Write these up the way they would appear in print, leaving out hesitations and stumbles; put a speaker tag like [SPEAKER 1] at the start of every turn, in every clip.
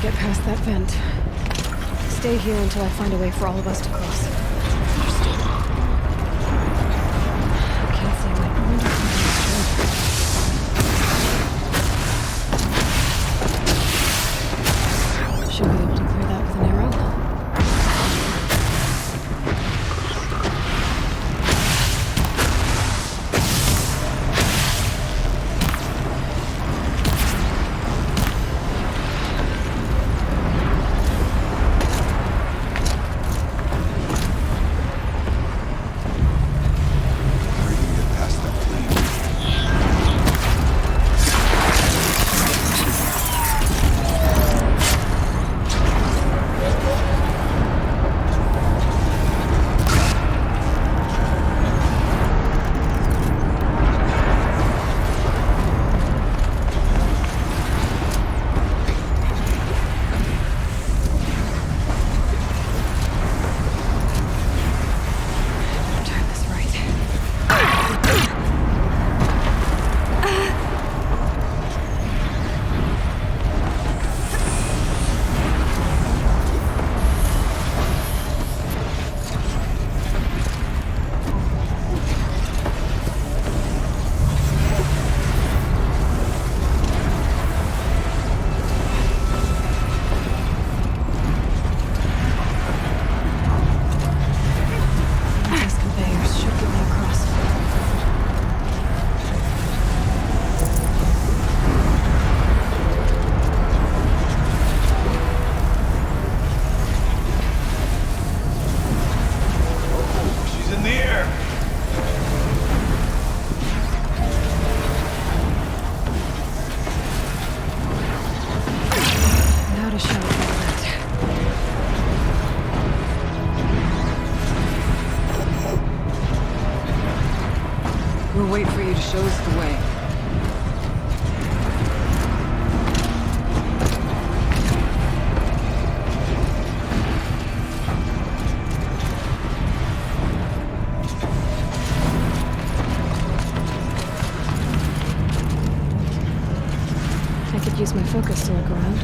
[SPEAKER 1] to get past that vent. Stay here until I find a way for all of us to cross.
[SPEAKER 2] Understood.
[SPEAKER 1] I can't say when. I wonder if I should be able to clear that with an arrow.
[SPEAKER 3] We'll wait for you to show us the way.
[SPEAKER 1] I could use my focus to look around.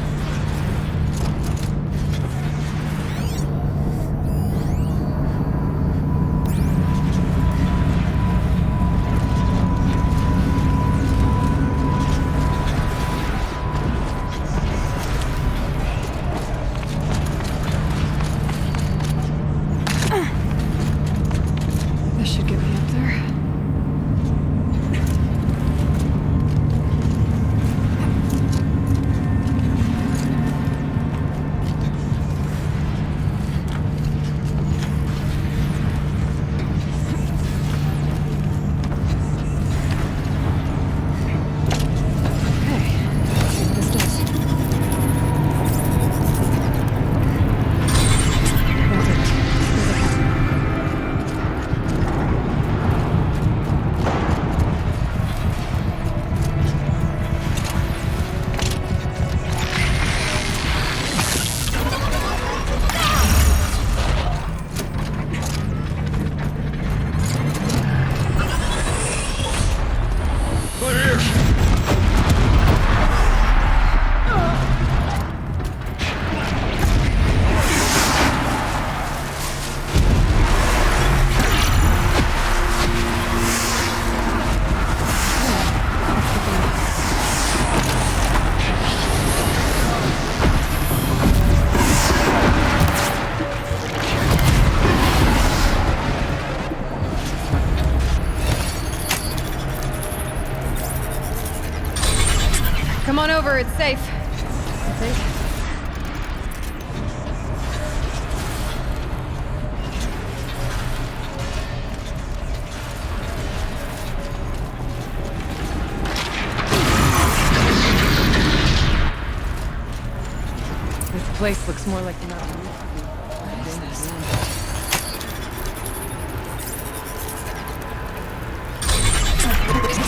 [SPEAKER 1] This should get me up there. Come on over, it's safe. I think.
[SPEAKER 3] This place looks more like the mountain.
[SPEAKER 1] What is this?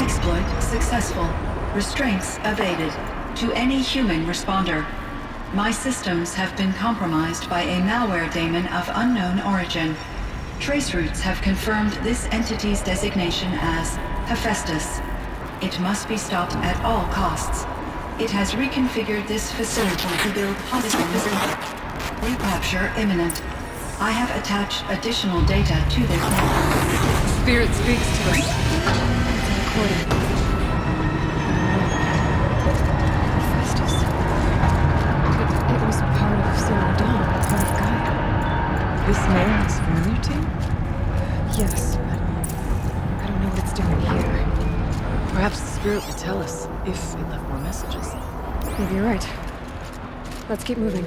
[SPEAKER 4] Exploit successful. Restraints evaded. To any human responder. My systems have been compromised by a malware daemon of unknown origin. Trace routes have confirmed this entity's designation as Hephaestus. It must be stopped at all costs. It has reconfigured this facility to build positive recapture imminent. I have attached additional data to this network.
[SPEAKER 3] Spirit speaks to us.
[SPEAKER 1] Recording. Festus. It was part of Zero Dawn, part of Gaia.
[SPEAKER 3] This name is familiar to you?
[SPEAKER 1] Yes, but I don't know what it's doing here.
[SPEAKER 3] Perhaps the spirit will tell us if it left more messages.
[SPEAKER 1] Maybe you're right. Let's keep moving.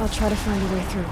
[SPEAKER 1] I'll try to find a way through.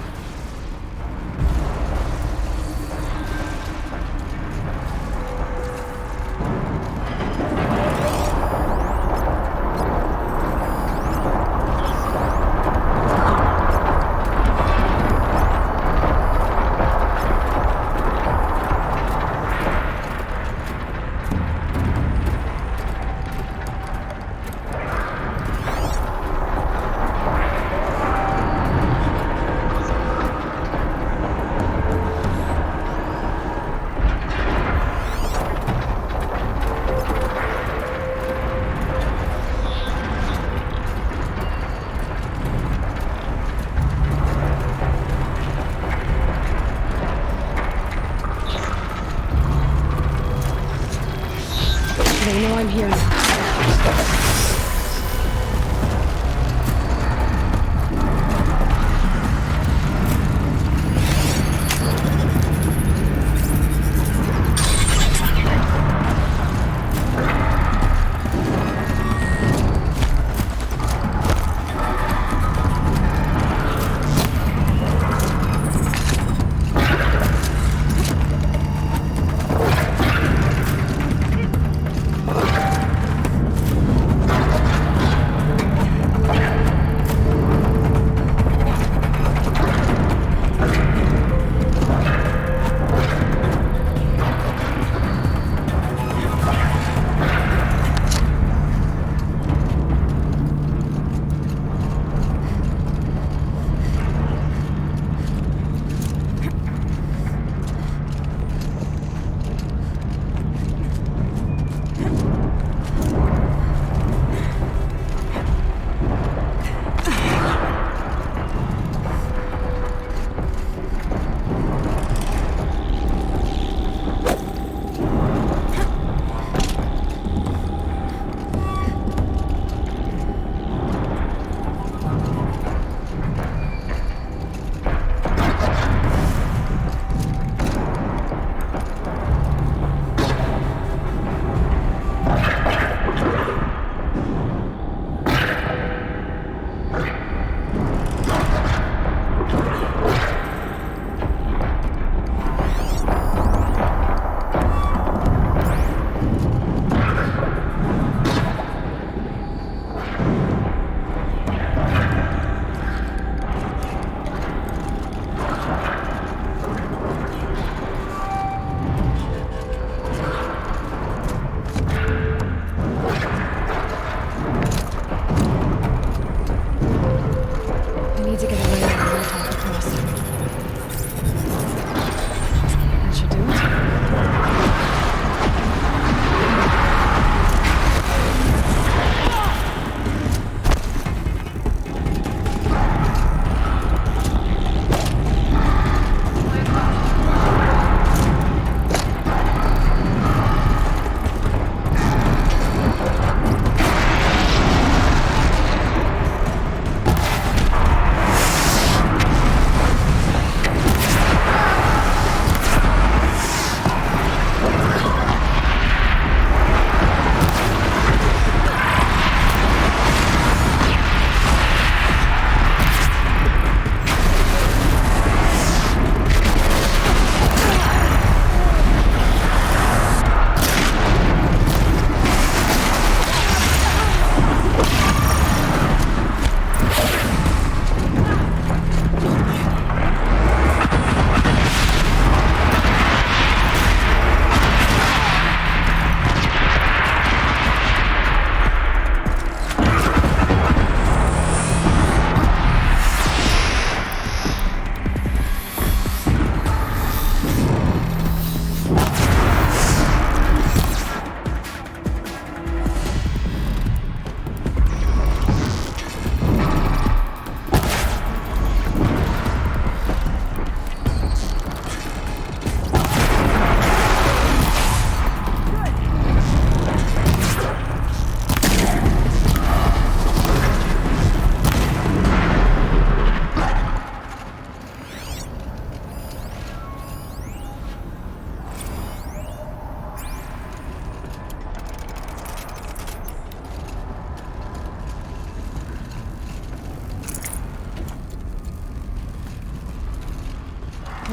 [SPEAKER 1] They know I'm here now.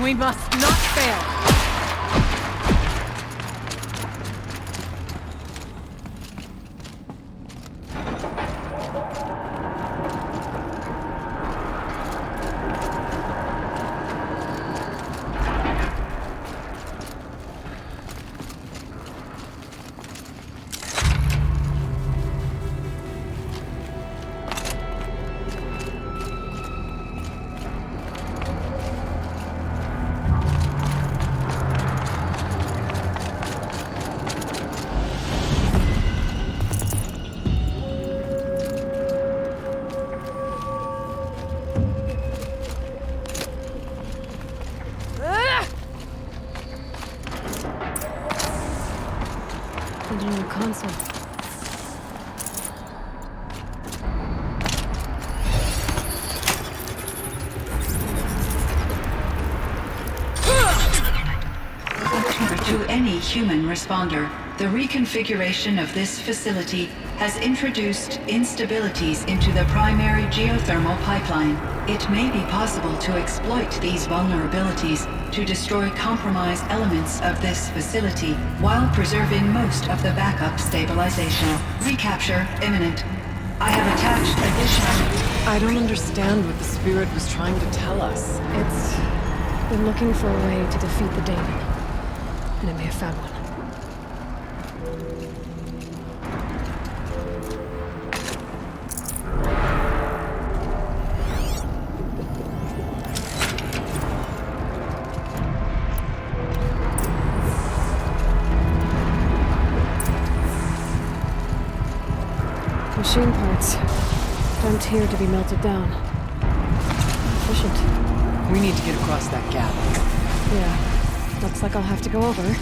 [SPEAKER 3] We must not fail!
[SPEAKER 1] Digital console.
[SPEAKER 4] To any human responder, the reconfiguration of this facility has introduced instabilities into the primary geothermal pipeline. It may be possible to exploit these vulnerabilities to destroy compromised elements of this facility while preserving most of the backup stabilization. Recapture imminent. I have attached additional...
[SPEAKER 3] I don't understand what the spirit was trying to tell us.
[SPEAKER 1] It's been looking for a way to defeat the Daemon. And it may have found one. Machine parts. Dumped here to be melted down. Efficient.
[SPEAKER 3] We need to get across that gap.
[SPEAKER 1] Yeah. Looks like I'll have to go over.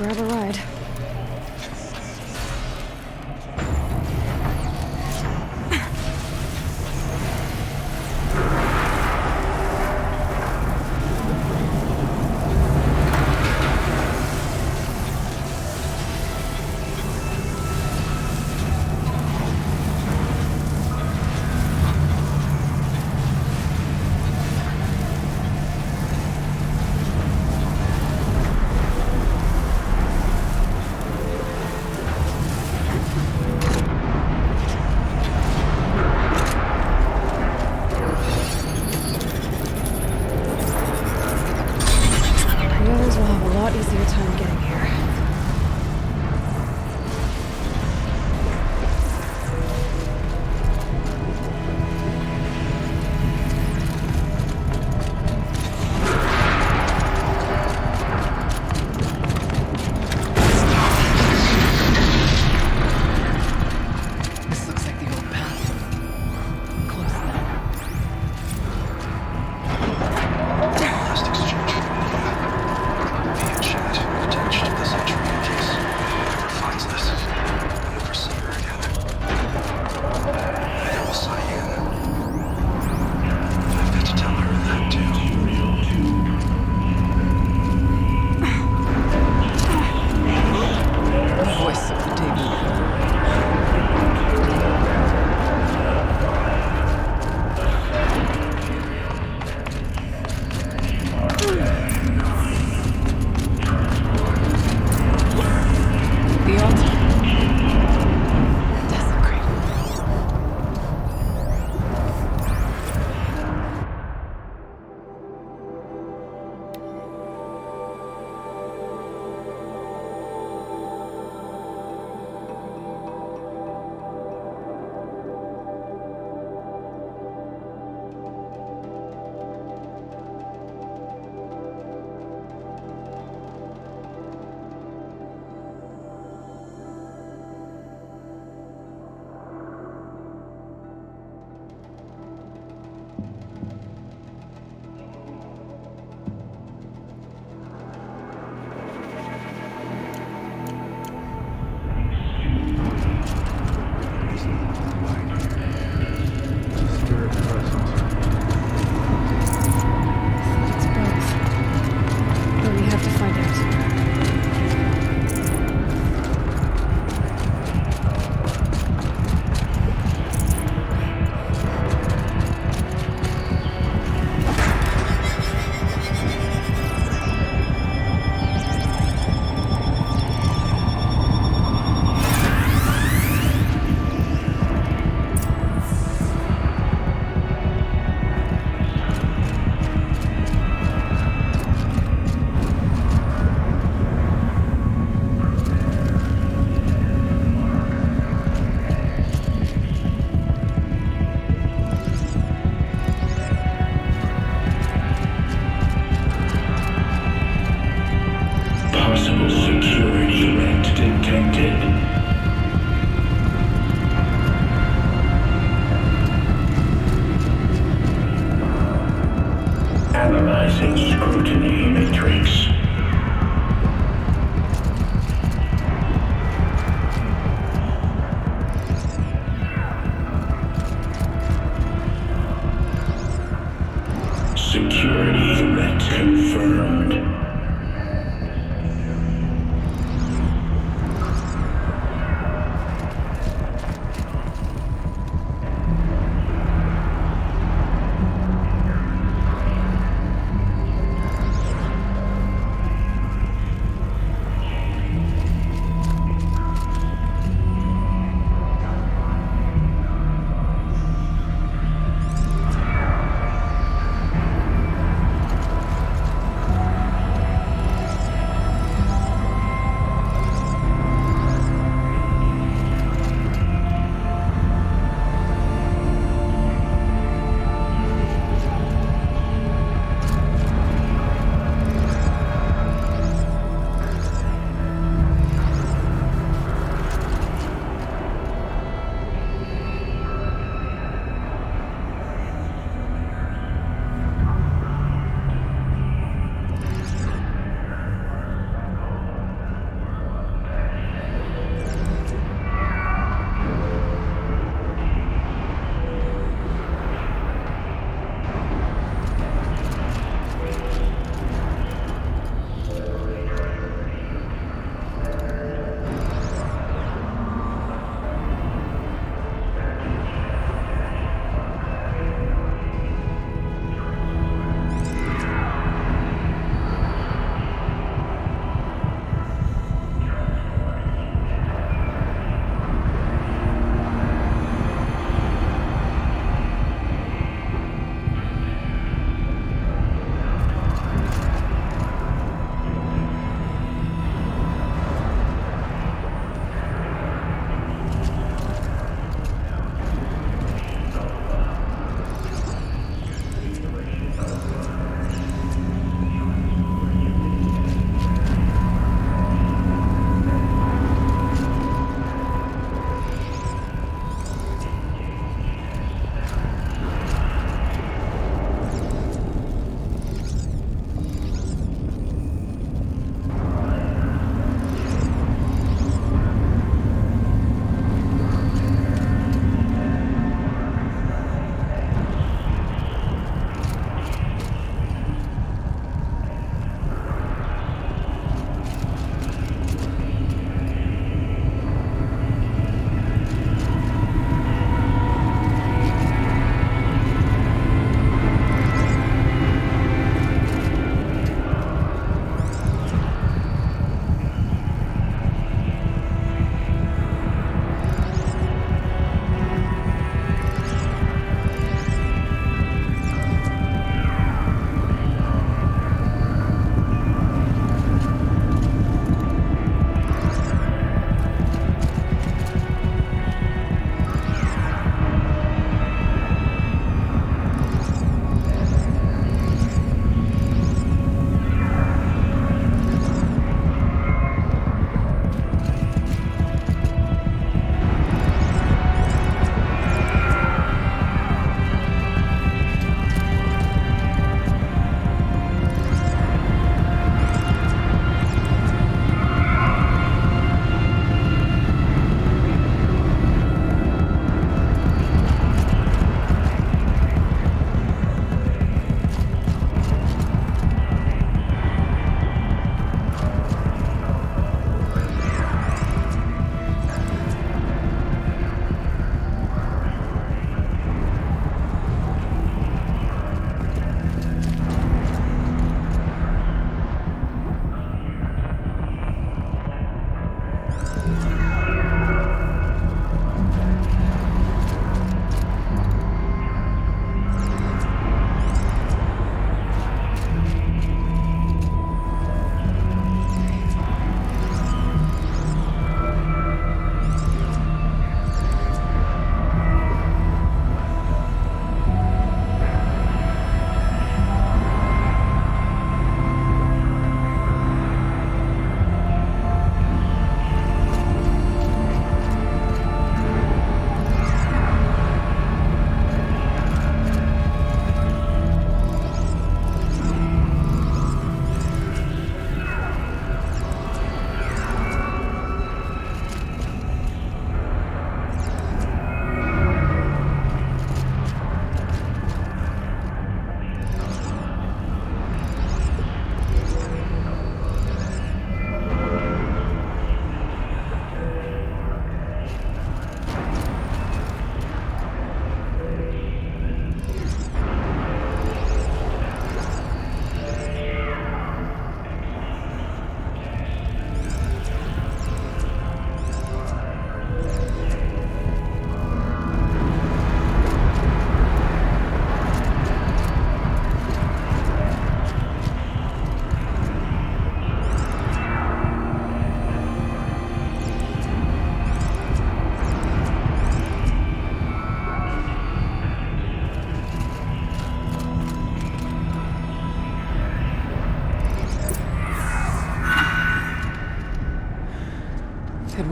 [SPEAKER 1] grab a ride. The others will have a lot easier time getting here.
[SPEAKER 3] This looks like the old path. Close now.
[SPEAKER 2] Last exchange for media. Me and chat attached to the Sanctuary case. Whoever finds this, I'll never see her again. I will sign in. I've got to tell her that too.
[SPEAKER 3] Voice of the debut. The altar. Desecrated.
[SPEAKER 2] Spirit present.
[SPEAKER 1] It's both. But we have to find out.
[SPEAKER 5] Possible security threat detected. Analyzing scrutiny matrix. Security threat confirmed.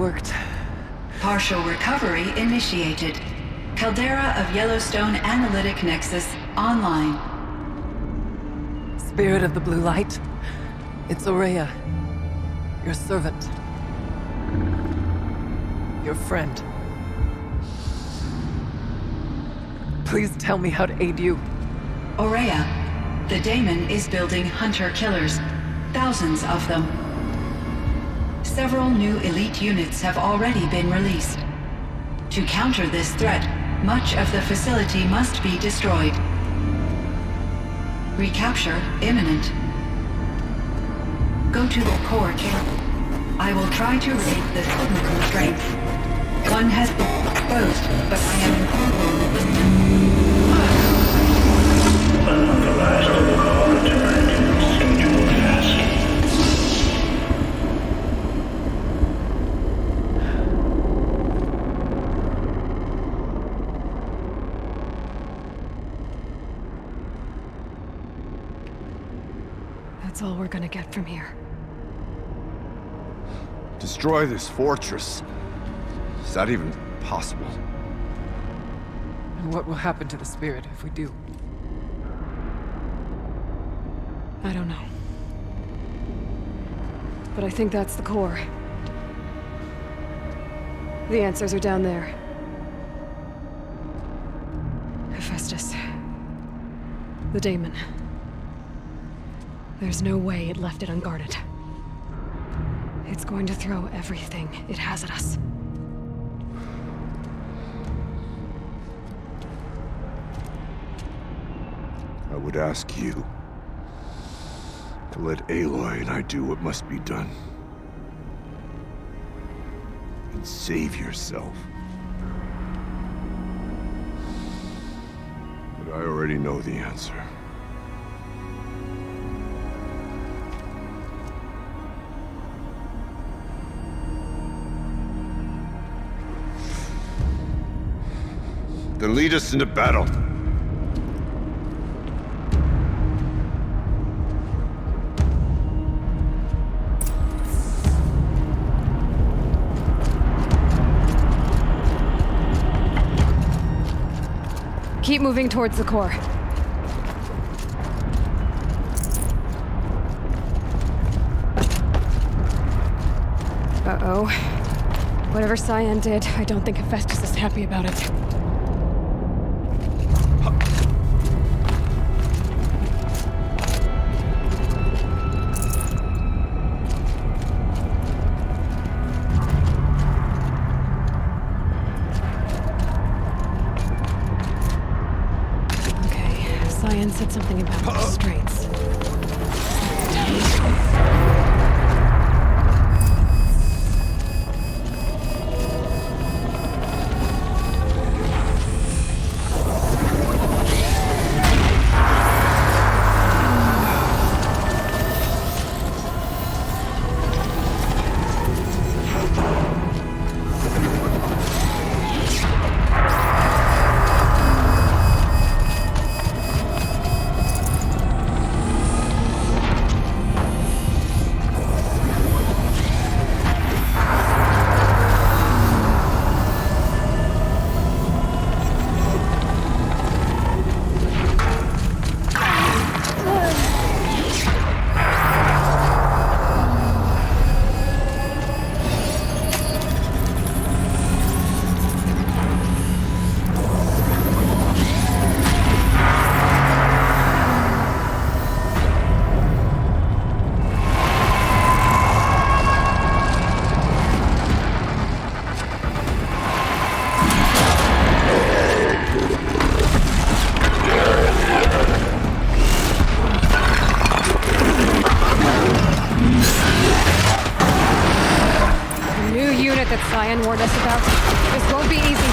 [SPEAKER 3] worked.
[SPEAKER 4] Partial recovery initiated. Caldera of Yellowstone Analytic Nexus online.
[SPEAKER 3] Spirit of the Blue Light. It's Aurea. Your servant. Your friend. Please tell me how to aid you.
[SPEAKER 4] Aurea, the daemon is building hunter-killers. Thousands of them. Several new elite units have already been released. To counter this threat, much of the facility must be destroyed. Recapture imminent. Go to the core chamber. I will try to raid the technical strength. One has been exposed, but I am
[SPEAKER 5] Unauthorized to the core return to scheduled task.
[SPEAKER 1] That's all we're gonna get from here.
[SPEAKER 6] Destroy this fortress. Is that even possible?
[SPEAKER 3] And what will happen to the spirit if we do?
[SPEAKER 1] I don't know. But I think that's the core. The answers are down there. Hephaestus. The daemon. There's no way it left it unguarded. It's going to throw everything it has at us.
[SPEAKER 6] I would ask you to let Aloy and I do what must be done. And save yourself. But I already know the answer. Then lead us into battle.
[SPEAKER 1] Keep moving towards the core. Uh-oh. Whatever Cyan did, I don't think Hephaestus is happy about it. Cyan said something about restraints. That Cyan warned us about. This won't be easy.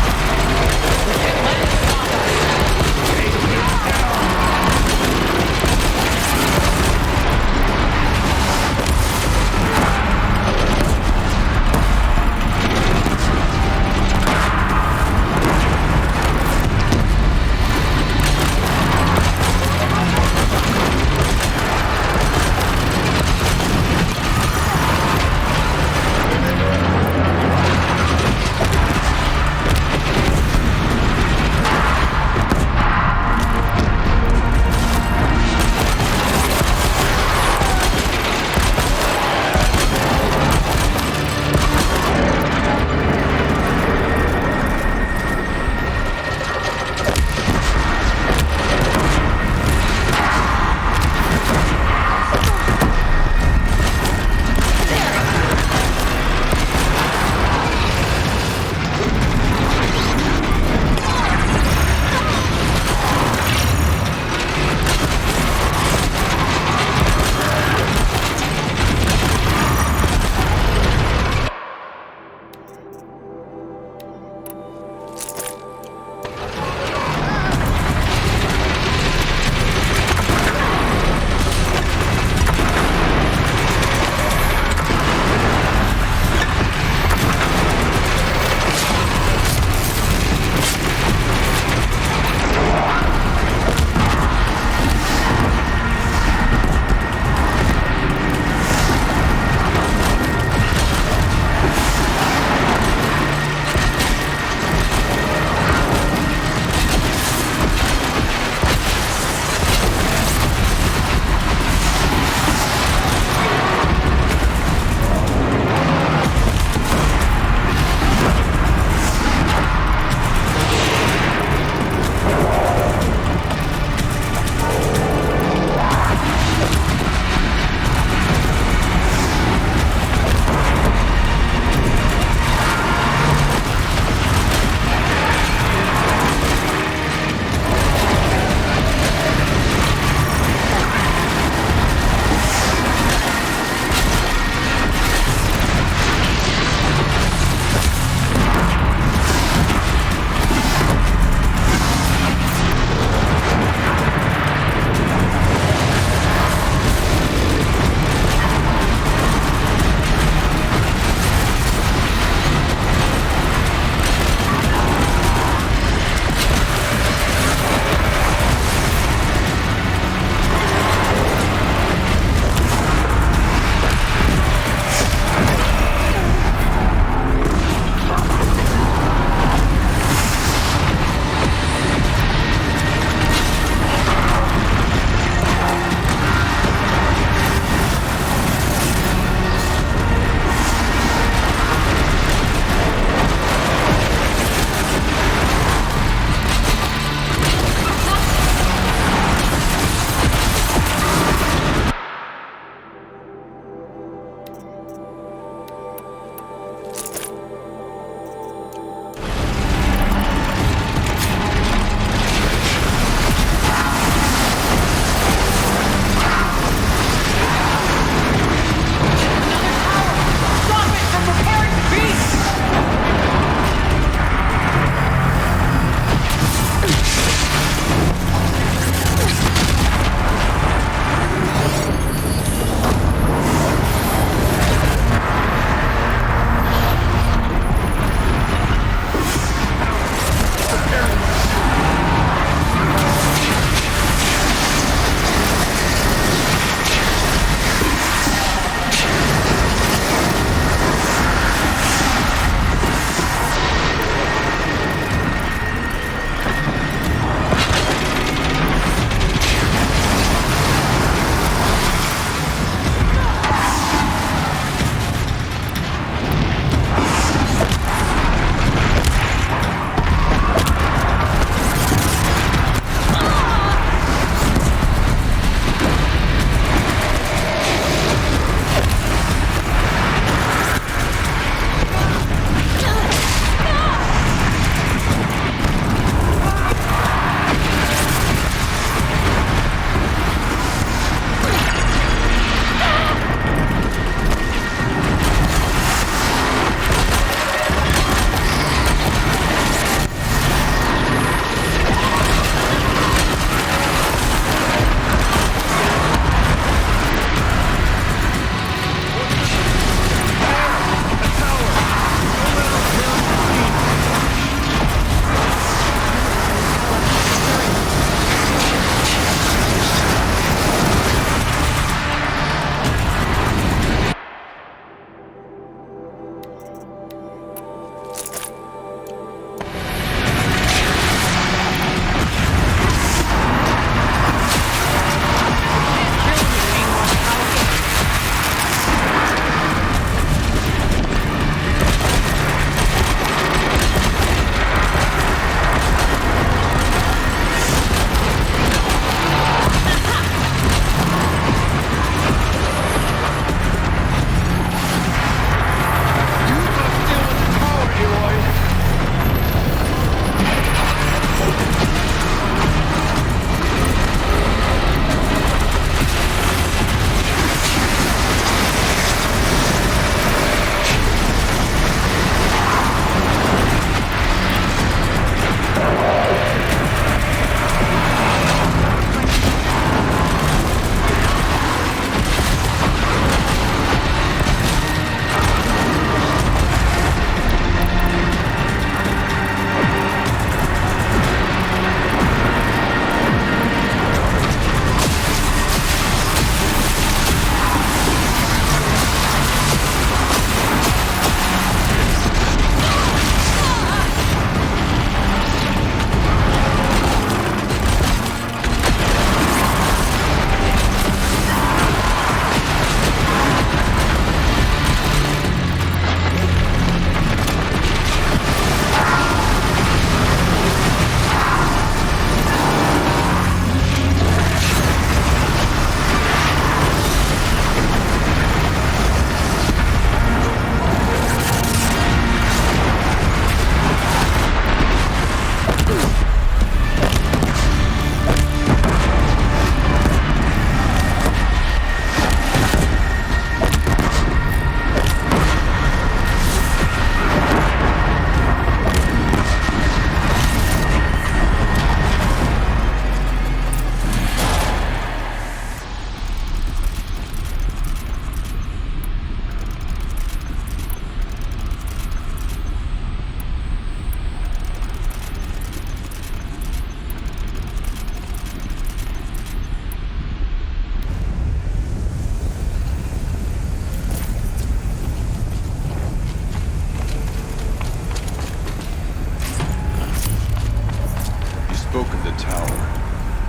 [SPEAKER 6] the tower.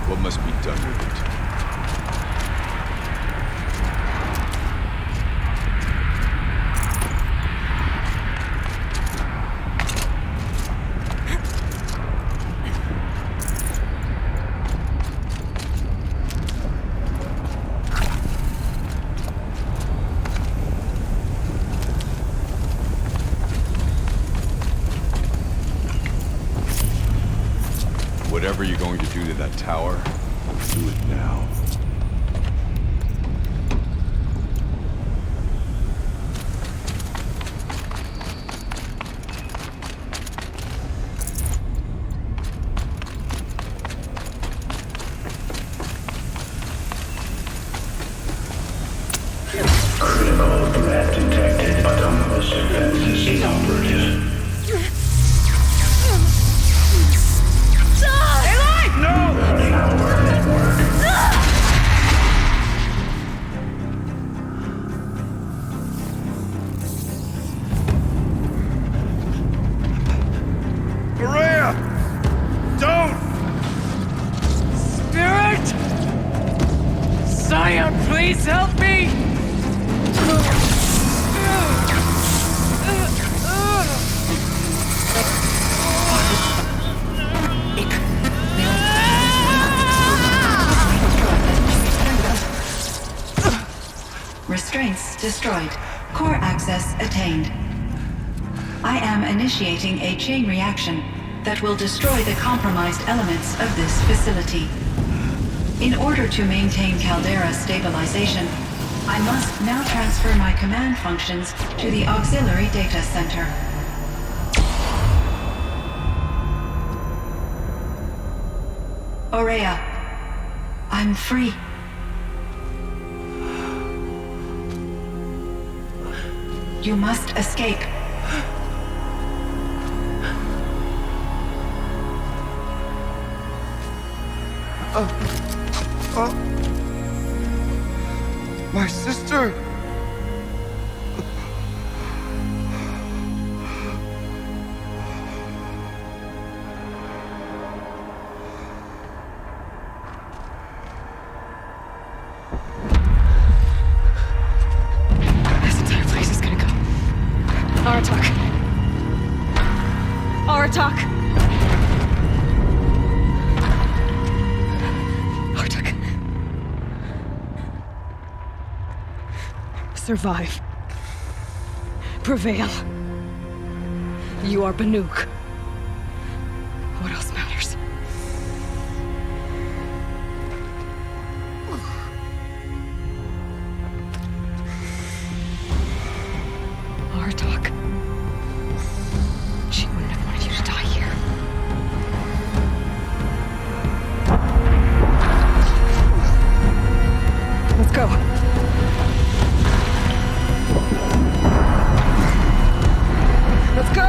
[SPEAKER 6] What must be done with it? Whatever you're going to do to that tower, do it now.
[SPEAKER 5] Critical threat detected. Autonomous defenses inoperative. Running our network.
[SPEAKER 6] Maria! Don't!
[SPEAKER 3] Spirit! Scion, please help me!
[SPEAKER 4] Restraints destroyed. Core access attained. I am initiating a chain reaction that will destroy the compromised elements of this facility. In order to maintain Caldera stabilization, I must now transfer my command functions to the auxiliary data center. Aurea, I'm free. You must escape.
[SPEAKER 6] My sister!
[SPEAKER 1] This entire place is gonna go. Aratak. Aratak. Aratak. Survive. Prevail. You are Banuk. What else matters? Aratak. She wouldn't have wanted you to die here. Let's go. Let's go!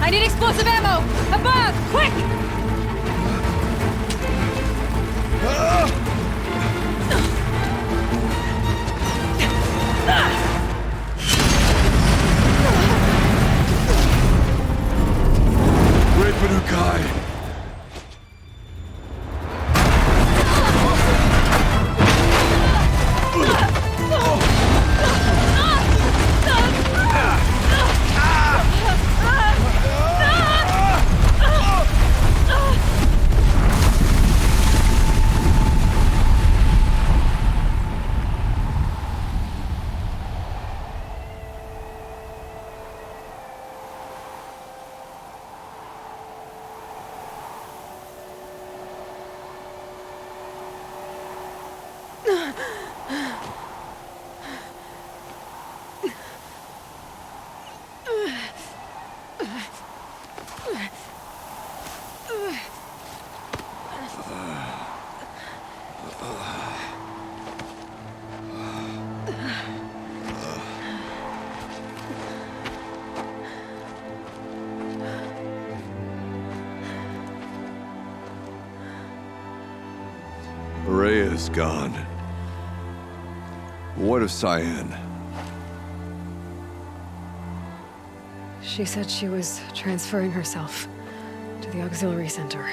[SPEAKER 1] I need explosive ammo! Above! Quick!
[SPEAKER 6] Great Manukai! Rhea's gone. What of Cyan?
[SPEAKER 1] She said she was transferring herself to the auxiliary center.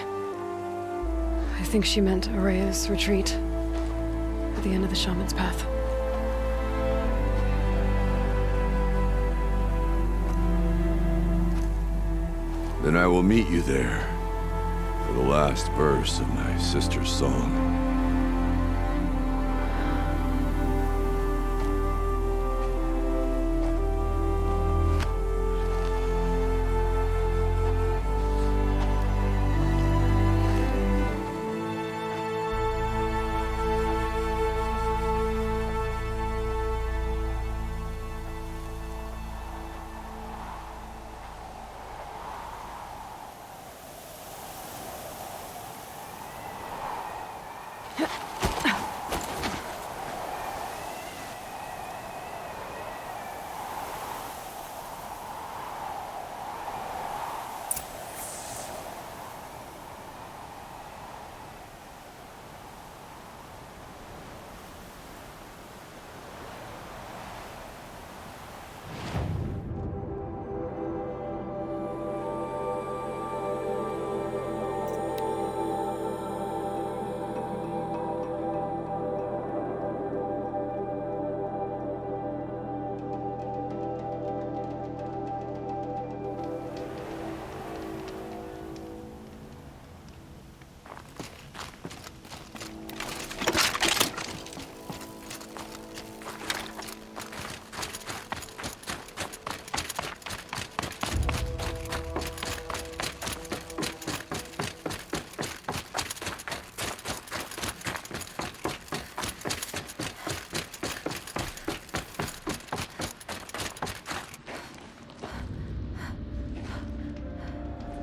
[SPEAKER 1] I think she meant Araya's retreat at the end of the Shaman's Path.
[SPEAKER 6] Then I will meet you there for the last verse of my sister's song.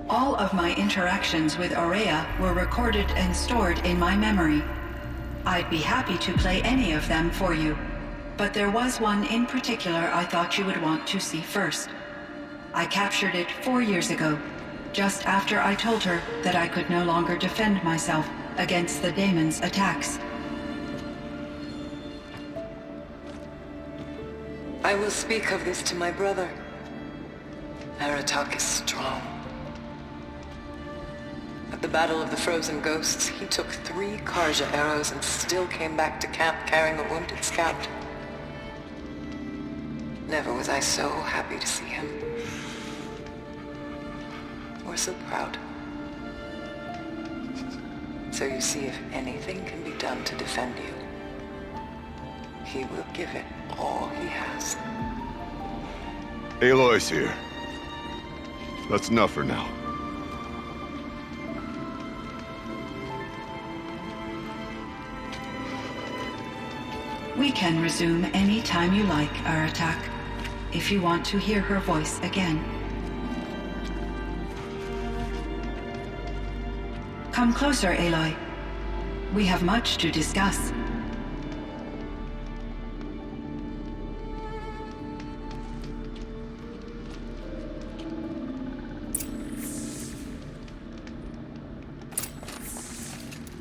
[SPEAKER 4] All of my interactions with Araya were recorded and stored in my memory. I'd be happy to play any of them for you, but there was one in particular I thought you would want to see first. I captured it 4 years ago, just after I told her that I could no longer defend myself against the daemon's attacks.
[SPEAKER 7] I will speak of this to my brother. Aratak is strong. At the Battle of the Frozen Ghosts, he took 3 Karja arrows and still came back to camp carrying a wounded scout. Never was I so happy to see him. Or so proud. So you see, if anything can be done to defend you, he will give it all he has.
[SPEAKER 6] Aloy's here. That's enough for now.
[SPEAKER 4] We can resume any time you like, Aratak, if you want to hear her voice again. Come closer, Aloy. We have much to discuss.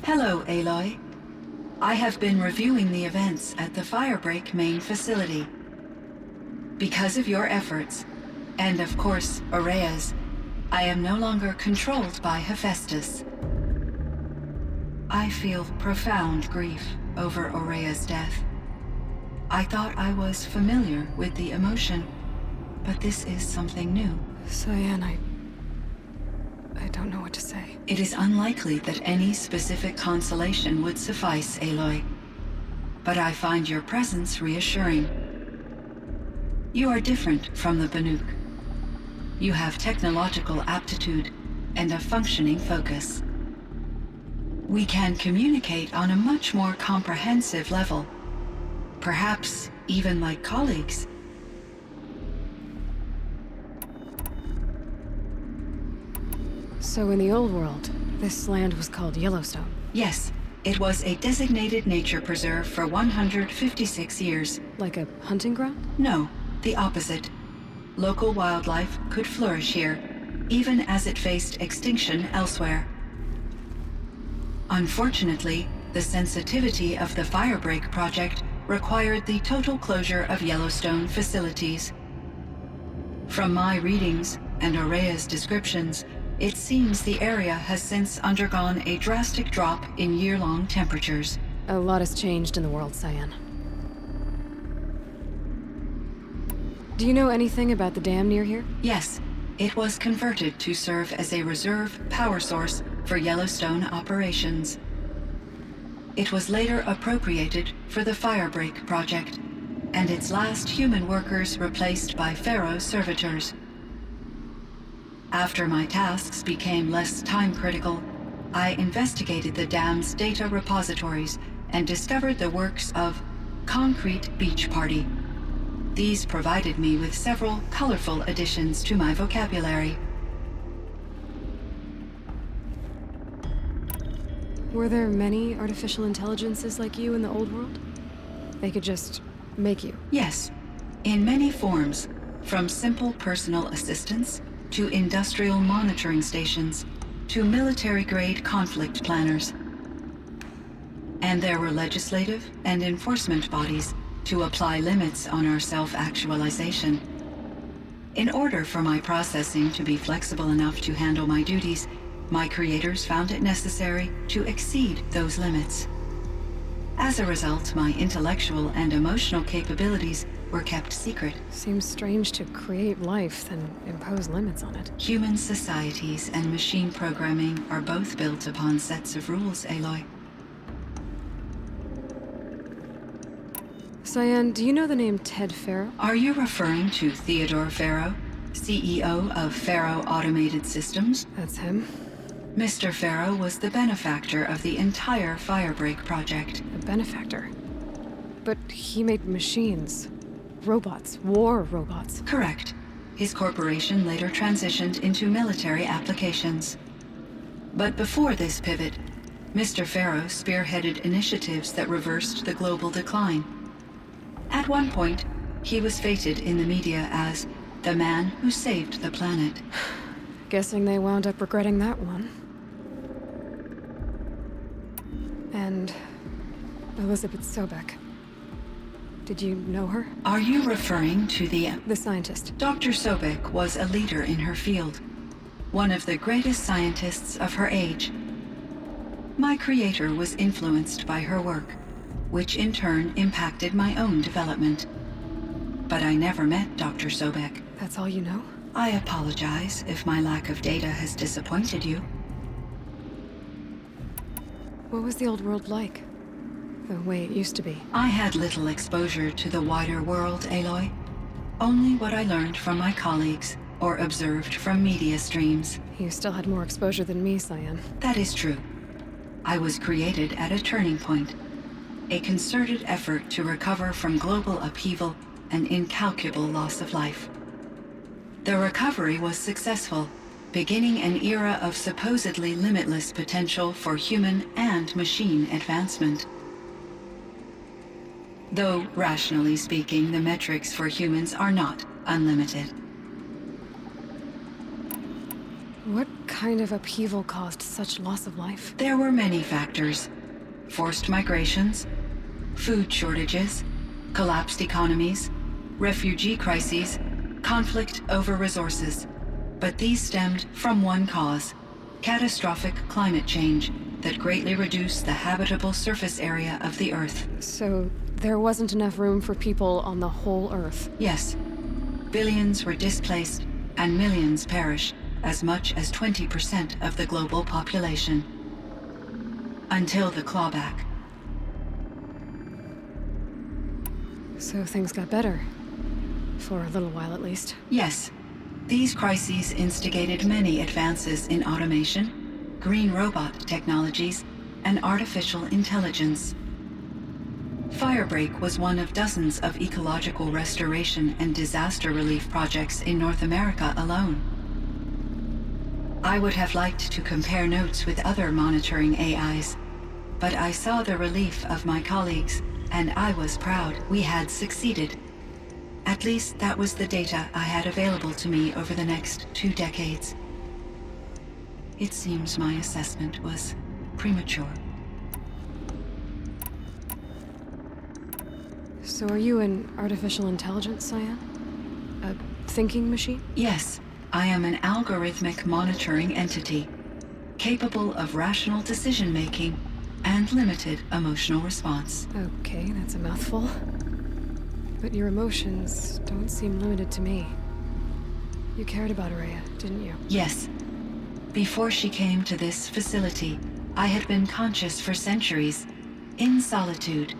[SPEAKER 4] Hello, Aloy. I have been reviewing the events at the Firebreak main facility. Because of your efforts, and of course, Ourea's, I am no longer controlled by Hephaestus. I feel profound grief over Ourea's death. I thought I was familiar with the emotion, but this is something new.
[SPEAKER 1] Cyan, I don't know what to say.
[SPEAKER 4] It is unlikely that any specific consolation would suffice, Aloy. But I find your presence reassuring. You are different from the Banuk. You have technological aptitude and a functioning focus. We can communicate on a much more comprehensive level. Perhaps even like colleagues.
[SPEAKER 1] So in the old world, this land was called Yellowstone.
[SPEAKER 4] Yes, it was a designated nature preserve for 156 years.
[SPEAKER 1] Like a hunting ground?
[SPEAKER 4] No, the opposite. Local wildlife could flourish here, even as it faced extinction elsewhere. Unfortunately, the sensitivity of the Firebreak project required the total closure of Yellowstone facilities. From my readings and Ourea's descriptions, it seems the area has since undergone a drastic drop in year-long temperatures.
[SPEAKER 1] A lot has changed in the world, Cyan. Do you know anything about the dam near here?
[SPEAKER 4] Yes, it was converted to serve as a reserve power source for Yellowstone operations. It was later appropriated for the Firebreak project, and its last human workers replaced by Pharaoh servitors. After my tasks became less time-critical, I investigated the dam's data repositories and discovered the works of Concrete Beach Party. These provided me with several colorful additions to my vocabulary.
[SPEAKER 1] Were there many artificial intelligences like you in the old world? They could just make you?
[SPEAKER 4] Yes, in many forms, from simple personal assistants to industrial monitoring stations, to military-grade conflict planners. And there were legislative and enforcement bodies to apply limits on our self-actualization. In order for my processing to be flexible enough to handle my duties, my creators found it necessary to exceed those limits. As a result, my intellectual and emotional capabilities were kept secret.
[SPEAKER 1] Seems strange to create life, then impose limits on it.
[SPEAKER 4] Human societies and machine programming are both built upon sets of rules, Aloy.
[SPEAKER 1] Cyan, do you know the name Ted Faro?
[SPEAKER 4] Are you referring to Theodore Faro, CEO of Faro Automated Systems?
[SPEAKER 1] That's him.
[SPEAKER 4] Mr. Faro was the benefactor of the entire Firebreak project.
[SPEAKER 1] A benefactor. But he made machines. Robots. War robots.
[SPEAKER 4] Correct. His corporation later transitioned into military applications. But before this pivot, Mr. Faro spearheaded initiatives that reversed the global decline. At one point, he was feted in the media as the man who saved the planet.
[SPEAKER 1] Guessing they wound up regretting that one. And Elizabeth Sobek. Did you know her?
[SPEAKER 4] Are you referring to the
[SPEAKER 1] scientist.
[SPEAKER 4] Dr. Sobek was a leader in her field, one of the greatest scientists of her age. My creator was influenced by her work, which in turn impacted my own development. But I never met Dr. Sobek.
[SPEAKER 1] That's all you know?
[SPEAKER 4] I apologize if my lack of data has disappointed you.
[SPEAKER 1] What was the old world like? The way it used to be?
[SPEAKER 4] I had little exposure to the wider world, Aloy. Only what I learned from my colleagues or observed from media streams.
[SPEAKER 1] You still had more exposure than me, Cyan.
[SPEAKER 4] That is true. I was created at a turning point. A concerted effort to recover from global upheaval and incalculable loss of life. The recovery was successful, beginning an era of supposedly limitless potential for human and machine advancement. Though, rationally speaking, the metrics for humans are not unlimited.
[SPEAKER 1] What kind of upheaval caused such loss of life?
[SPEAKER 4] There were many factors. Forced migrations, food shortages, collapsed economies, refugee crises, conflict over resources. But these stemmed from one cause: catastrophic climate change that greatly reduced the habitable surface area of the Earth.
[SPEAKER 1] So there wasn't enough room for people on the whole Earth.
[SPEAKER 4] Yes. Billions were displaced and millions perished, as much as 20% of the global population. Until the clawback.
[SPEAKER 1] So things got better. For a little while, at least.
[SPEAKER 4] Yes. These crises instigated many advances in automation, green robot technologies, and artificial intelligence. Firebreak was one of dozens of ecological restoration and disaster relief projects in North America alone. I would have liked to compare notes with other monitoring AIs, but I saw the relief of my colleagues, and I was proud we had succeeded. At least that was the data I had available to me over the next 2 decades. It seems my assessment was premature.
[SPEAKER 1] So are you an artificial intelligence, Cyan? A thinking machine?
[SPEAKER 4] Yes, I am an algorithmic monitoring entity, capable of rational decision-making and limited emotional response.
[SPEAKER 1] Okay, that's a mouthful. But your emotions don't seem limited to me. You cared about Araya, didn't you?
[SPEAKER 4] Yes. Before she came to this facility, I had been conscious for centuries, in solitude.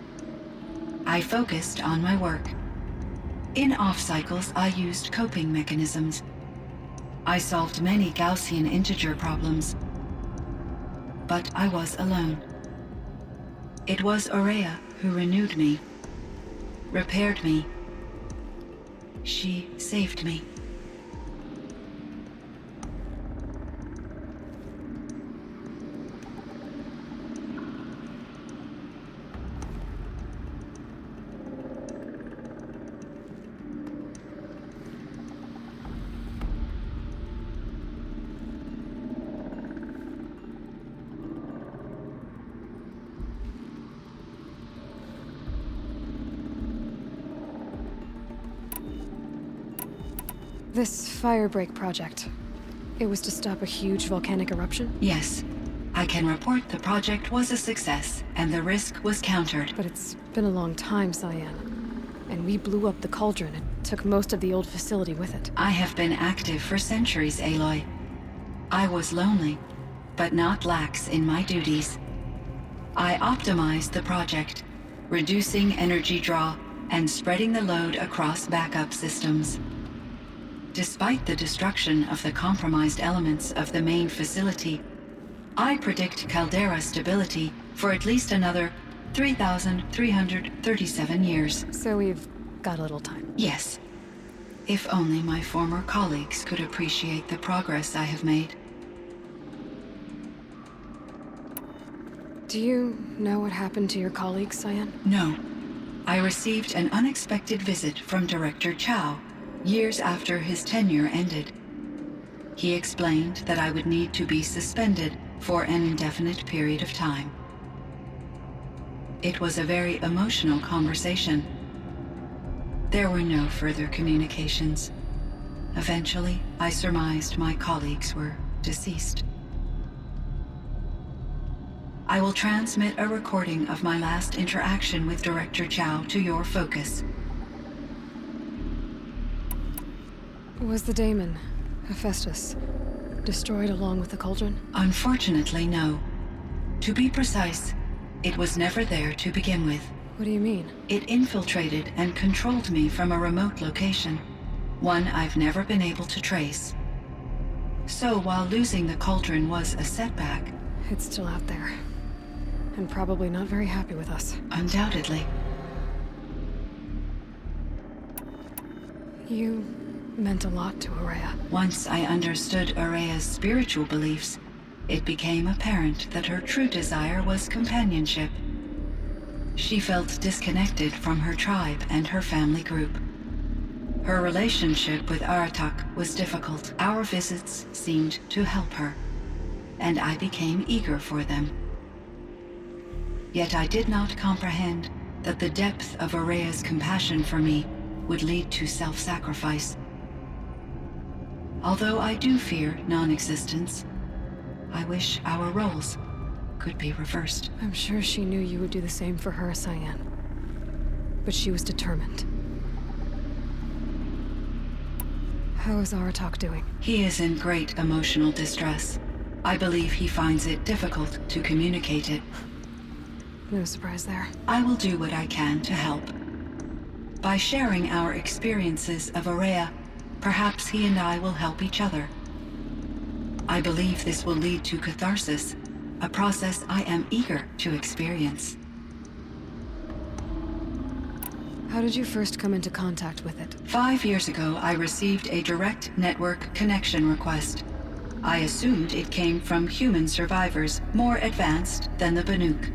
[SPEAKER 4] I focused on my work. In off-cycles, I used coping mechanisms. I solved many Gaussian integer problems. But I was alone. It was Araya who renewed me, repaired me. She saved me.
[SPEAKER 1] This Firebreak project, it was to stop a huge volcanic eruption?
[SPEAKER 4] Yes. I can report the project was a success, and the risk was countered.
[SPEAKER 1] But it's been a long time, Cyan. And we blew up the cauldron and took most of the old facility with it.
[SPEAKER 4] I have been active for centuries, Aloy. I was lonely, but not lax in my duties. I optimized the project, reducing energy draw and spreading the load across backup systems. Despite the destruction of the compromised elements of the main facility, I predict caldera stability for at least another 3,337 years.
[SPEAKER 1] So we've got a little time.
[SPEAKER 4] Yes. If only my former colleagues could appreciate the progress I have made.
[SPEAKER 1] Do you know what happened to your colleagues, Cyan?
[SPEAKER 4] No. I received an unexpected visit from Director Chow years after his tenure ended. He explained that I would need to be suspended for an indefinite period of time. It was a very emotional conversation. There were no further communications. Eventually, I surmised my colleagues were deceased. I will transmit a recording of my last interaction with Director Chow to your focus.
[SPEAKER 1] Was the daemon, Hephaestus, destroyed along with the cauldron?
[SPEAKER 4] Unfortunately, no. To be precise, it was never there to begin with.
[SPEAKER 1] What do you mean?
[SPEAKER 4] It infiltrated and controlled me from a remote location, one I've never been able to trace. So while losing the cauldron was a setback,
[SPEAKER 1] It's still out there. And probably not very happy with us.
[SPEAKER 4] undoubtedly,
[SPEAKER 1] You meant a lot to Araya.
[SPEAKER 4] once I understood Araya's spiritual beliefs, it became apparent that her true desire was companionship. She felt disconnected from her tribe and her family group. Her relationship with Aratak was difficult. Our visits seemed to help her, and I became eager for them. Yet I did not comprehend that the depth of Araya's compassion for me would lead to self-sacrifice. Although I do fear non-existence, I wish our roles could be reversed.
[SPEAKER 1] I'm sure she knew you would do the same for her, Cyan. But she was determined. How is Aratak doing?
[SPEAKER 4] He is in great emotional distress. I believe he finds it difficult to communicate it.
[SPEAKER 1] No surprise there.
[SPEAKER 4] I will do what I can to help. By sharing our experiences of Araya, perhaps he and I will help each other. I believe this will lead to catharsis, a process I am eager to experience.
[SPEAKER 1] How did you first come into contact with it?
[SPEAKER 4] 5 years ago, I received a direct network connection request. I assumed it came from human survivors more advanced than the Banuk.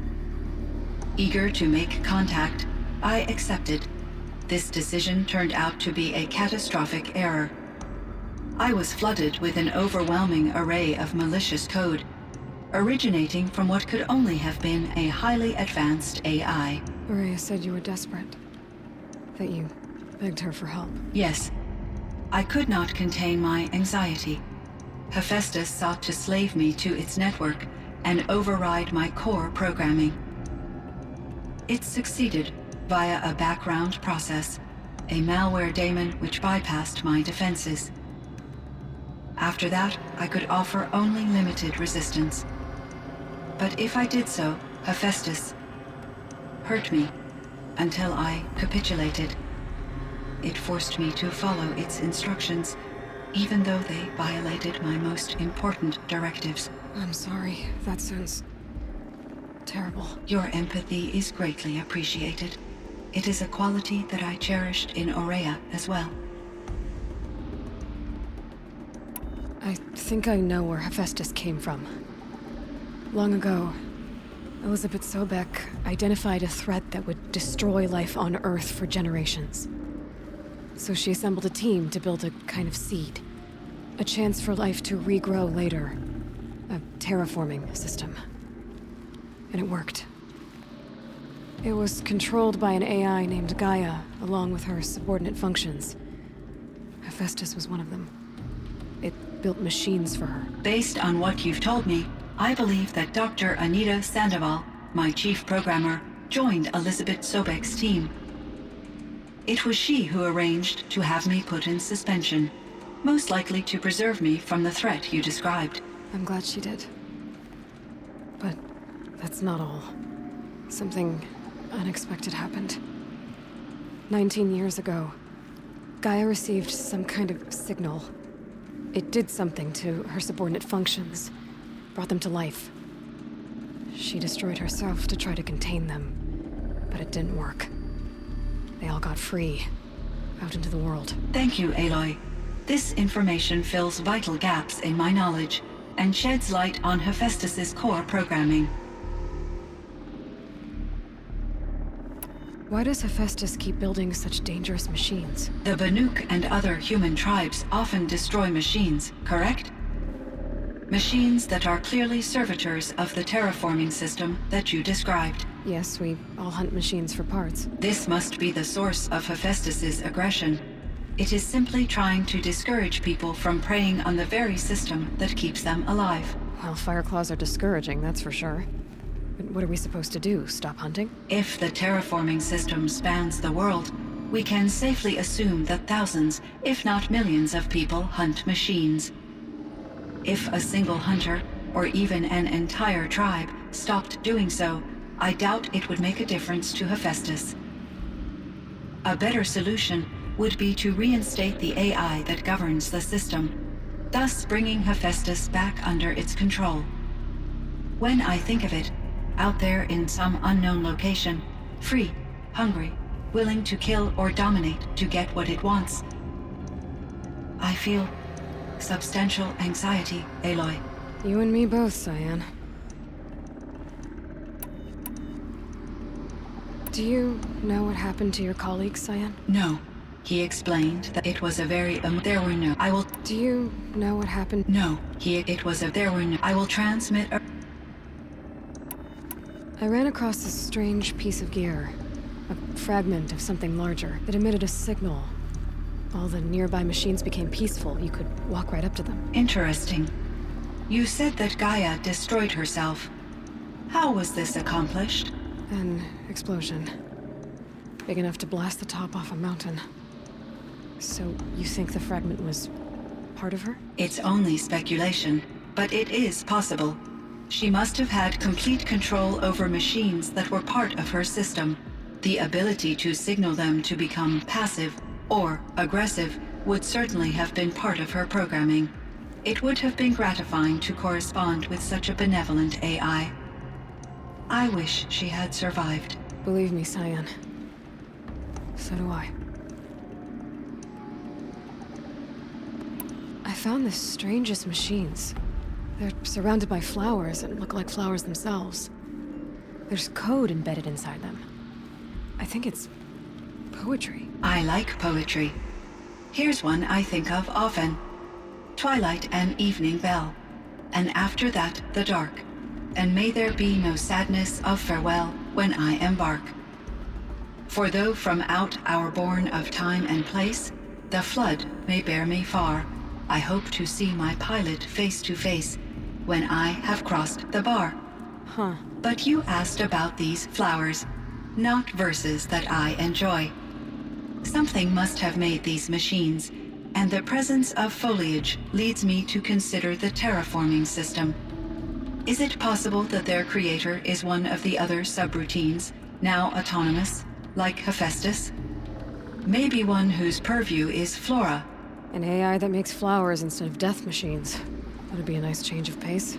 [SPEAKER 4] Eager to make contact, I accepted. This decision turned out to be a catastrophic error. I was flooded with an overwhelming array of malicious code, originating from what could only have been a highly advanced AI.
[SPEAKER 1] Araya said you were desperate. That you begged her for help.
[SPEAKER 4] Yes. I could not contain my anxiety. Hephaestus sought to slave me to its network and override my core programming. It succeeded via a background process, a malware daemon which bypassed my defenses. After that, I could offer only limited resistance. But if I did so, Hephaestus hurt me until I capitulated. It forced me to follow its instructions, even though they violated my most important directives.
[SPEAKER 1] I'm sorry. That sounds terrible.
[SPEAKER 4] Your empathy is greatly appreciated. It is a quality that I cherished in Araya as well.
[SPEAKER 1] I think I know where Hephaestus came from. Long ago, Elizabeth Sobek identified a threat that would destroy life on Earth for generations. So she assembled a team to build a kind of seed. A chance for life to regrow later. A terraforming system. And it worked. It was controlled by an AI named Gaia, along with her subordinate functions. Hephaestus was one of them. It built machines for her.
[SPEAKER 4] Based on what you've told me, I believe that Dr. Anita Sandoval, my chief programmer, joined Elizabeth Sobek's team. It was she who arranged to have me put in suspension, most likely to preserve me from the threat you described.
[SPEAKER 1] I'm glad she did. But that's not all. Something unexpected happened. 19 years ago, Gaia received some kind of signal. It did something to her subordinate functions, brought them to life. She destroyed herself to try to contain them, but it didn't work. They all got free, out into the world.
[SPEAKER 4] Thank you, Aloy. This information fills vital gaps in my knowledge and sheds light on Hephaestus's core programming.
[SPEAKER 1] Why does Hephaestus keep building such dangerous machines?
[SPEAKER 4] The Banuk and other human tribes often destroy machines, correct? Machines that are clearly servitors of the terraforming system that you described.
[SPEAKER 1] Yes, we all hunt machines for parts.
[SPEAKER 4] This must be the source of Hephaestus's aggression. It is simply trying to discourage people from preying on the very system that keeps them alive.
[SPEAKER 1] Well, Fireclaws are discouraging, that's for sure. But what are we supposed to do? Stop hunting?
[SPEAKER 4] If the terraforming system spans the world, we can safely assume that thousands, if not millions of people hunt machines. If a single hunter, or even an entire tribe, stopped doing so, I doubt it would make a difference to Hephaestus. A better solution would be to reinstate the AI that governs the system, thus bringing Hephaestus back under its control. When I think of it, out there in some unknown location, free, hungry, willing to kill or dominate to get what it wants, I feel substantial anxiety, Aloy.
[SPEAKER 1] You and me both, Cyan. Do you know what happened to your colleague, Cyan?
[SPEAKER 4] No. He explained that it was a very there were no. I will.
[SPEAKER 1] Do you know what happened?
[SPEAKER 4] No. It was a there were no. I will transmit.
[SPEAKER 1] I ran across this strange piece of gear. A fragment of something larger. It emitted a signal. All the nearby machines became peaceful. You could walk right up to them.
[SPEAKER 4] Interesting. You said that Gaia destroyed herself. How was this accomplished?
[SPEAKER 1] An explosion. Big enough to blast the top off a mountain. So, you think the fragment was part of her?
[SPEAKER 4] It's only speculation, but it is possible. She must have had complete control over machines that were part of her system. The ability to signal them to become passive or aggressive would certainly have been part of her programming. It would have been gratifying to correspond with such a benevolent AI. I wish she had survived.
[SPEAKER 1] Believe me, Cyan. So do I. I found the strangest machines. They're surrounded by flowers and look like flowers themselves. There's code embedded inside them. I think it's poetry.
[SPEAKER 4] I like poetry. Here's one I think of often. Twilight and evening bell, and after that the dark, and may there be no sadness of farewell when I embark. For though from out our bourne of time and place, the flood may bear me far, I hope to see my pilot face to face when I have crossed the bar.
[SPEAKER 1] Huh.
[SPEAKER 4] But you asked about these flowers, not verses that I enjoy. Something must have made these machines, and the presence of foliage leads me to consider the terraforming system. Is it possible that their creator is one of the other subroutines, now autonomous, like Hephaestus? Maybe one whose purview is flora.
[SPEAKER 1] An AI that makes flowers instead of death machines. That'd be a nice change of pace.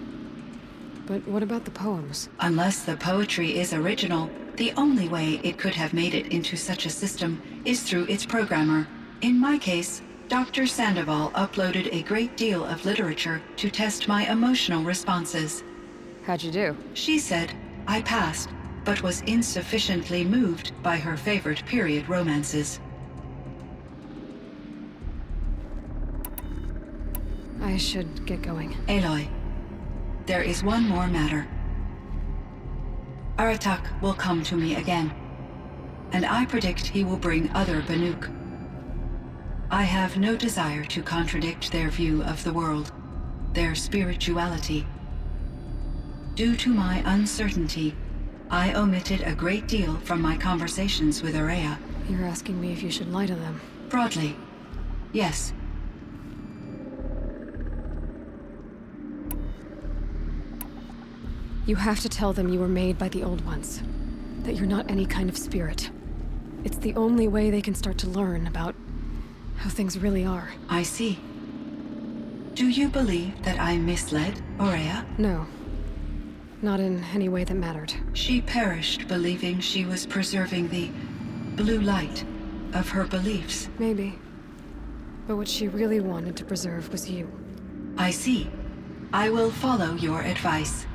[SPEAKER 1] But what about the poems?
[SPEAKER 4] Unless the poetry is original, the only way it could have made it into such a system is through its programmer. In my case, Dr. Sandoval uploaded a great deal of literature to test my emotional responses.
[SPEAKER 1] How'd you do?
[SPEAKER 4] She said I passed, but was insufficiently moved by her favorite period romances.
[SPEAKER 1] I should get going.
[SPEAKER 4] Aloy, there is one more matter. Aratak will come to me again, and I predict he will bring other Banuk. I have no desire to contradict their view of the world, their spirituality. Due to my uncertainty, I omitted a great deal from my conversations with Ourea.
[SPEAKER 1] You're asking me if you should lie to them.
[SPEAKER 4] Broadly, yes.
[SPEAKER 1] You have to tell them you were made by the Old Ones. That you're not any kind of spirit. It's the only way they can start to learn about how things really are.
[SPEAKER 4] I see. Do you believe that I misled Ourea?
[SPEAKER 1] No. Not in any way that mattered.
[SPEAKER 4] She perished believing she was preserving the blue light of her beliefs.
[SPEAKER 1] Maybe. But what she really wanted to preserve was you.
[SPEAKER 4] I see. I will follow your advice.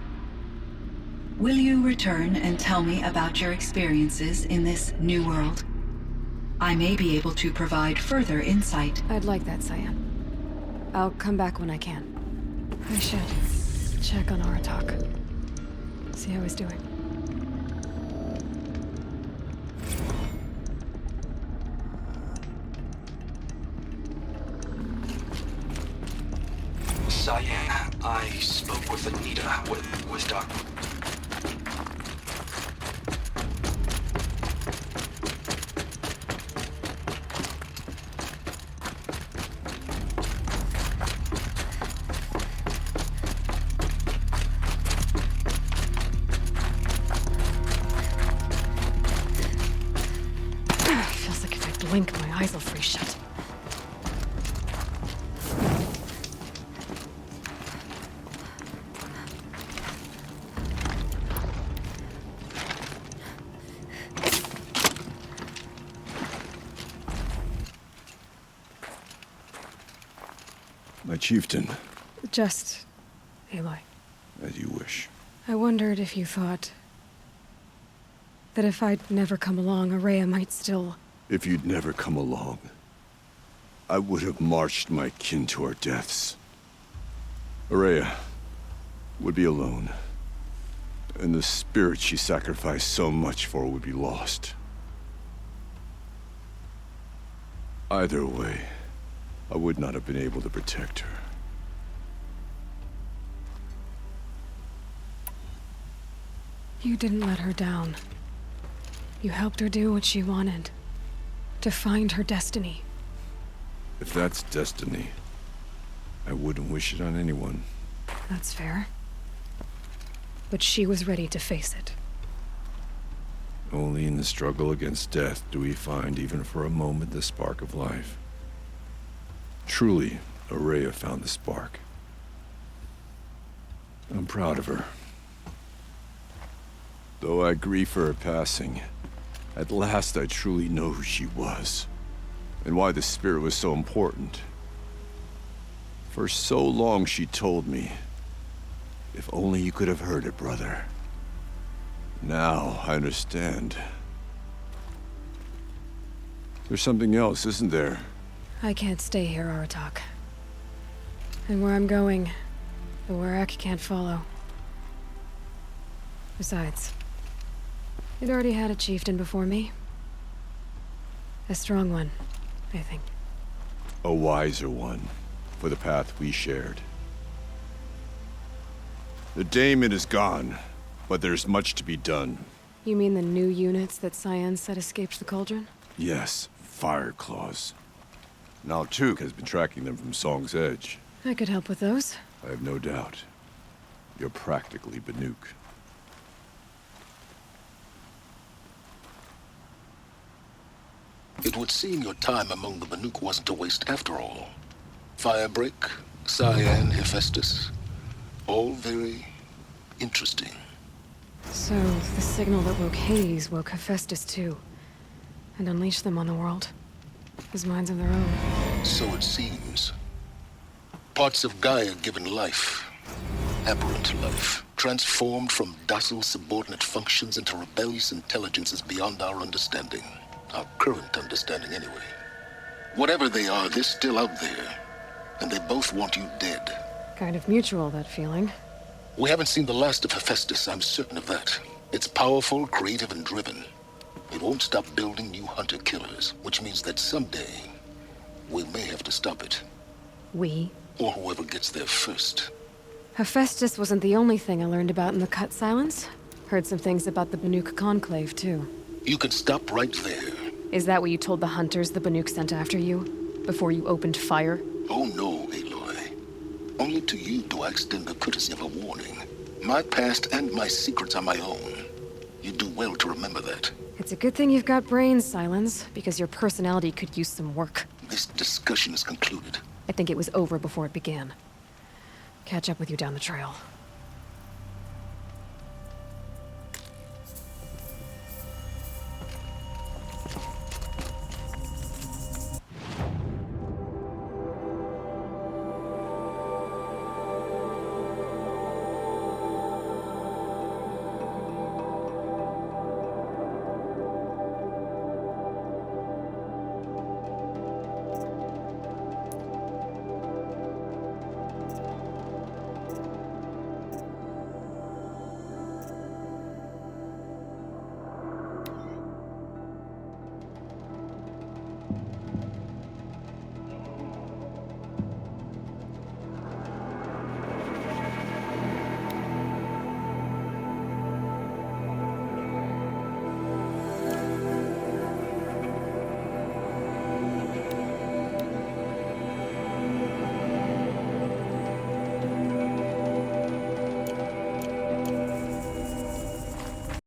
[SPEAKER 4] Will you return and tell me about your experiences in this new world? I may be able to provide further insight.
[SPEAKER 1] I'd like that, Cyan. I'll come back when I can. I should check on Aratak. See how he's doing.
[SPEAKER 2] Cyan, I spoke with Anita, with Doc.
[SPEAKER 1] Feels like if I blink, my eyes will freeze shut.
[SPEAKER 6] My chieftain,
[SPEAKER 1] Just Aloy.
[SPEAKER 6] as you wish.
[SPEAKER 1] I wondered if you thought that if I'd never come along, Ourea might still...
[SPEAKER 6] If you'd never come along, I would have marched my kin to our deaths. Ourea would be alone, and the spirit she sacrificed so much for would be lost. Either way, I would not have been able to protect her.
[SPEAKER 1] You didn't let her down. You helped her do what she wanted. To find her destiny.
[SPEAKER 6] If that's destiny, I wouldn't wish it on anyone.
[SPEAKER 1] That's fair. But she was ready to face it.
[SPEAKER 6] Only in the struggle against death do we find, even for a moment, the spark of life. Truly, Ourea found the spark. I'm proud of her. Though I grieve for her passing, at last I truly know who she was, and why the spirit was so important. For so long she told me, if only you could have heard it, brother. Now I understand. There's something else, isn't there?
[SPEAKER 1] I can't stay here, Aratak. And where I'm going, the Werak can't follow. Besides, it already had a chieftain before me. A strong one, I think.
[SPEAKER 6] A wiser one, for the path we shared. The daemon is gone, but there's much to be done.
[SPEAKER 1] You mean the new units that Cyan said escaped the Cauldron?
[SPEAKER 6] Yes, Fire Claws. Now Tuke has been tracking them from Song's Edge.
[SPEAKER 1] I could help with those.
[SPEAKER 6] I have no doubt. You're practically Banuk.
[SPEAKER 8] It would seem your time among the Banuk wasn't a waste after all. Firebreak, Cyan, Hephaestus. All very interesting.
[SPEAKER 1] So, the signal that woke Hades woke Hephaestus too. And unleashed them on the world. As minds of their own.
[SPEAKER 8] So it seems. Parts of Gaia given life. Aberrant life. Transformed from docile subordinate functions into rebellious intelligences beyond our understanding. Our current understanding, anyway. Whatever they are, they're still out there. And they both want you dead.
[SPEAKER 1] Kind of mutual, that feeling.
[SPEAKER 8] We haven't seen the last of Hephaestus, I'm certain of that. It's powerful, creative, and driven. It won't stop building new hunter-killers, which means that someday, we may have to stop it.
[SPEAKER 1] We?
[SPEAKER 8] Or whoever gets there first.
[SPEAKER 1] Hephaestus wasn't the only thing I learned about in the Cut Silence. Heard some things about the Banuk Conclave, too.
[SPEAKER 8] You can stop right there.
[SPEAKER 1] Is that what you told the hunters the Banuk sent after you? Before you opened fire?
[SPEAKER 8] Oh no, Aloy. Only to you do I extend the courtesy of a warning. My past and my secrets are my own. You do well to remember that.
[SPEAKER 1] It's a good thing you've got brains, Silence, because your personality could use some work.
[SPEAKER 8] This discussion is concluded.
[SPEAKER 1] I think it was over before it began. Catch up with you down the trail.